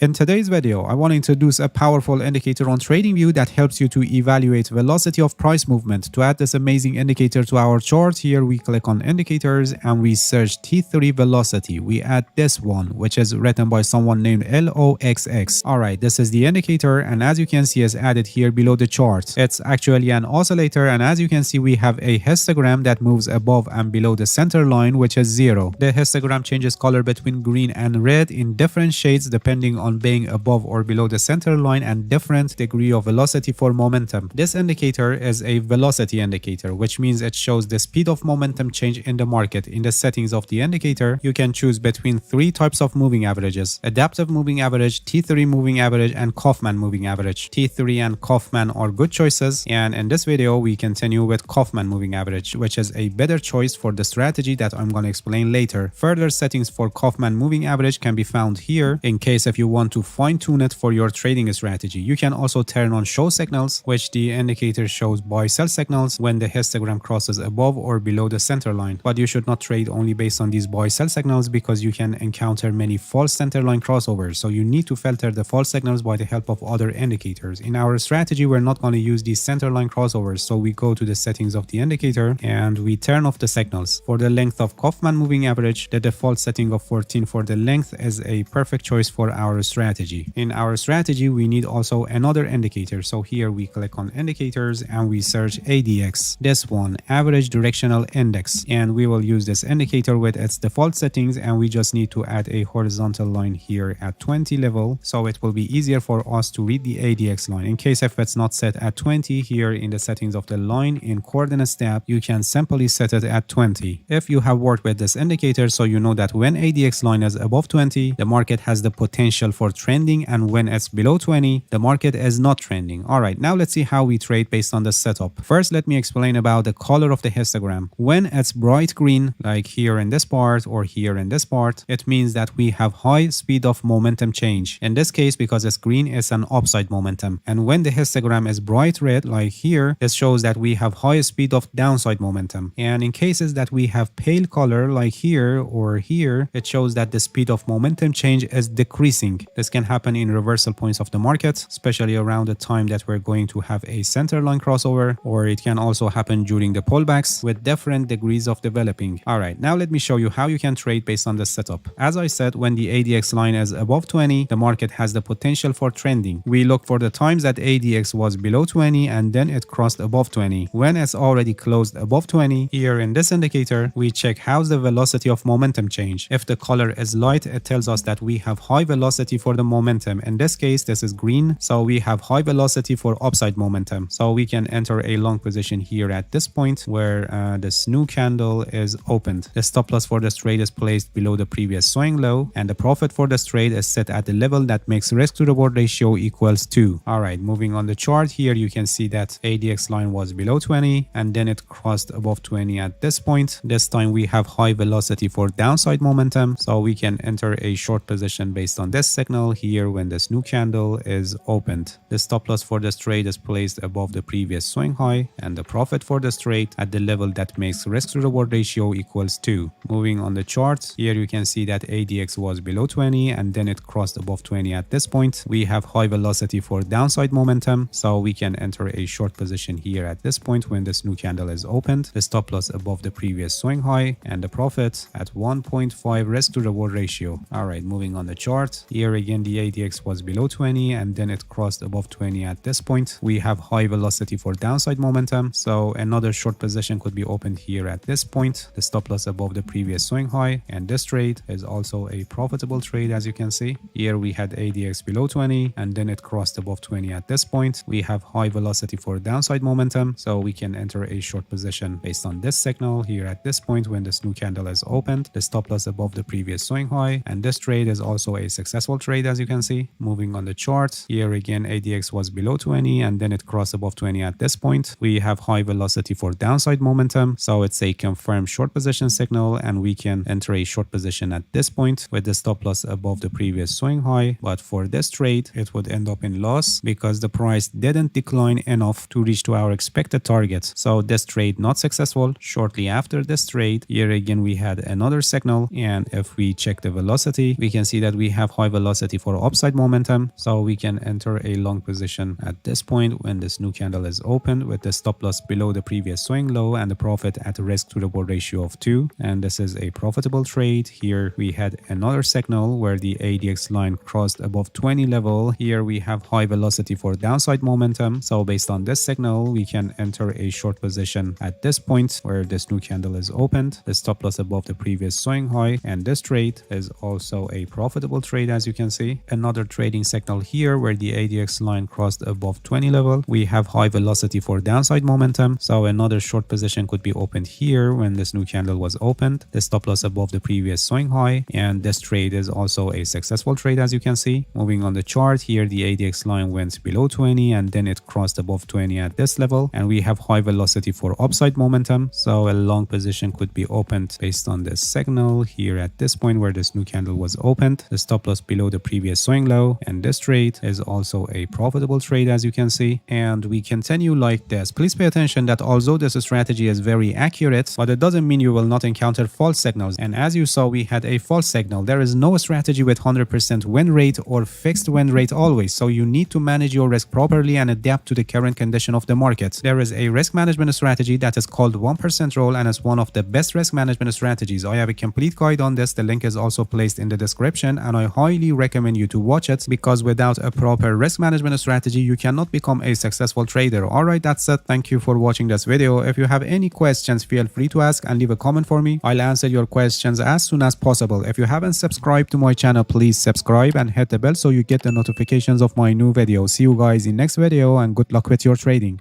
In today's video, I want to introduce a powerful indicator on TradingView that helps you to evaluate velocity of price movement. To add this amazing indicator to our chart, here we click on indicators and we search T3 velocity. We add this one, which is written by someone named LOXX. Alright, this is the indicator, and as you can see is added here below the chart. It's actually an oscillator, and as you can see we have a histogram that moves above and below the center line, which is 0. The histogram changes color between green and red in different shades depending on being above or below the center line and different degree of velocity for momentum. This indicator is a velocity indicator, which means it shows the speed of momentum change in the market. In the settings of the indicator, you can choose between 3 types of moving averages: adaptive moving average, T3 moving average, and Kaufman moving average. T3 and Kaufman are good choices, and in this video we continue with Kaufman moving average, which is a better choice for the strategy that I'm going to explain later. Further settings for Kaufman moving average can be found here in case if you want to fine-tune it for your trading strategy. You can also turn on show signals, which the indicator shows buy-sell signals when the histogram crosses above or below the center line. But you should not trade only based on these buy-sell signals because you can encounter many false center line crossovers. So you need to filter the false signals by the help of other indicators. In our strategy, we're not going to use these center line crossovers. So we go to the settings of the indicator and we turn off the signals. For the length of Kaufman moving average, the default setting of 14 for the length is a perfect choice for our strategy. In our strategy, we need also another indicator. So here we click on indicators and we search ADX. This one, average directional index. And we will use this indicator with its default settings, and we just need to add a horizontal line here at 20 level. So it will be easier for us to read the ADX line. In case if it's not set at 20, here in the settings of the line in coordinates tab, you can simply set it at 20. If you have worked with this indicator, so you know that when ADX line is above 20, the market has the potential for trending, and when it's below 20, the market is not trending. Alright, now let's see how we trade based on the setup. First, let me explain about the color of the histogram. When it's bright green, like here in this part or here in this part, it means that we have high speed of momentum change. In this case, because it's green, it's an upside momentum. And when the histogram is bright red, like here, this shows that we have high speed of downside momentum. And in cases that we have pale color, like here or here, it shows that the speed of momentum change is decreasing. This can happen in reversal points of the market, especially around the time that we're going to have a center line crossover, or it can also happen during the pullbacks with different degrees of developing. Alright, now let me show you how you can trade based on the setup. As I said, when the ADX line is above 20, the market has the potential for trending. We look for the times that ADX was below 20 and then it crossed above 20. When it's already closed above 20, here in this indicator, we check how's the velocity of momentum change. If the color is light, it tells us that we have high velocity for the momentum. In this case, this is green, so we have high velocity for upside momentum. So we can enter a long position here at this point where this new candle is opened. The stop loss for this trade is placed below the previous swing low, and the profit for this trade is set at the level that makes risk to reward ratio equals 2. Alright, moving on the chart here, you can see that ADX line was below 20 and then it crossed above 20 at this point. This time we have high velocity for downside momentum, so we can enter a short position based on this signal here when this new candle is opened. The stop loss for this trade is placed above the previous swing high, and the profit for this trade at the level that makes risk to reward ratio equals 2. Moving on the chart, here you can see that ADX was below 20 and then it crossed above 20 at this point. We have high velocity for downside momentum, so we can enter a short position here at this point when this new candle is opened. The stop loss above the previous swing high, and the profit at 1.5 risk to reward ratio. Alright, moving on the chart, here again the ADX was below 20 and then it crossed above 20 at this point. We have high velocity for downside momentum, so another short position could be opened here at this point. The stop loss above the previous swing high, and this trade is also a profitable trade. As you can see, here we had ADX below 20 and then it crossed above 20 at this point. We have high velocity for downside momentum, so we can enter a short position based on this signal here at this point when this new candle is opened. The stop loss above the previous swing high, and this trade is also a successful trade. As you can see, moving on the chart, here again ADX was below 20 and then it crossed above 20 at this point. We have high velocity for downside momentum, so it's a confirmed short position signal, and we can enter a short position at this point with the stop loss above the previous swing high. But for this trade, it would end up in loss because the price didn't decline enough to reach to our expected target. So this trade not successful. Shortly after this trade, here again we had another signal, and if we check the velocity, we can see that we have high velocity velocity for upside momentum, so we can enter a long position at this point when this new candle is opened with the stop loss below the previous swing low and the profit at a risk to reward ratio of 2. And this is a profitable trade. Here we had another signal where the ADX line crossed above 20 level. Here we have high velocity for downside momentum, so based on this signal we can enter a short position at this point where this new candle is opened, the stop loss above the previous swing high, and this trade is also a profitable trade. As you can see, another trading signal here where the ADX line crossed above 20 level. We have high velocity for downside momentum, so another short position could be opened here when this new candle was opened, the stop loss above the previous swing high, and this trade is also a successful trade. As you can see, moving on the chart here, the ADX line went below 20 and then it crossed above 20 at this level, and we have high velocity for upside momentum, so a long position could be opened based on this signal here at this point where this new candle was opened, the stop loss below the previous swing low, and this trade is also a profitable trade. As you can see, and we continue like this. Please pay attention that although this strategy is very accurate, but it doesn't mean you will not encounter false signals, and as you saw, we had a false signal. There is no strategy with 100% win rate or fixed win rate always, so you need to manage your risk properly and adapt to the current condition of the market. There is a risk management strategy that is called 1% rule and is one of the best risk management strategies. I have a complete guide on this. The link is also placed in the description, and I highly recommend you to watch it because without a proper risk management strategy you cannot become a successful trader. Alright, that's it. Thank you for watching this video. If you have any questions, feel free to ask and leave a comment for me. I'll answer your questions as soon as possible. If you haven't subscribed to my channel, please subscribe and hit the bell so you get the notifications of my new videos. See you guys in next video and good luck with your trading.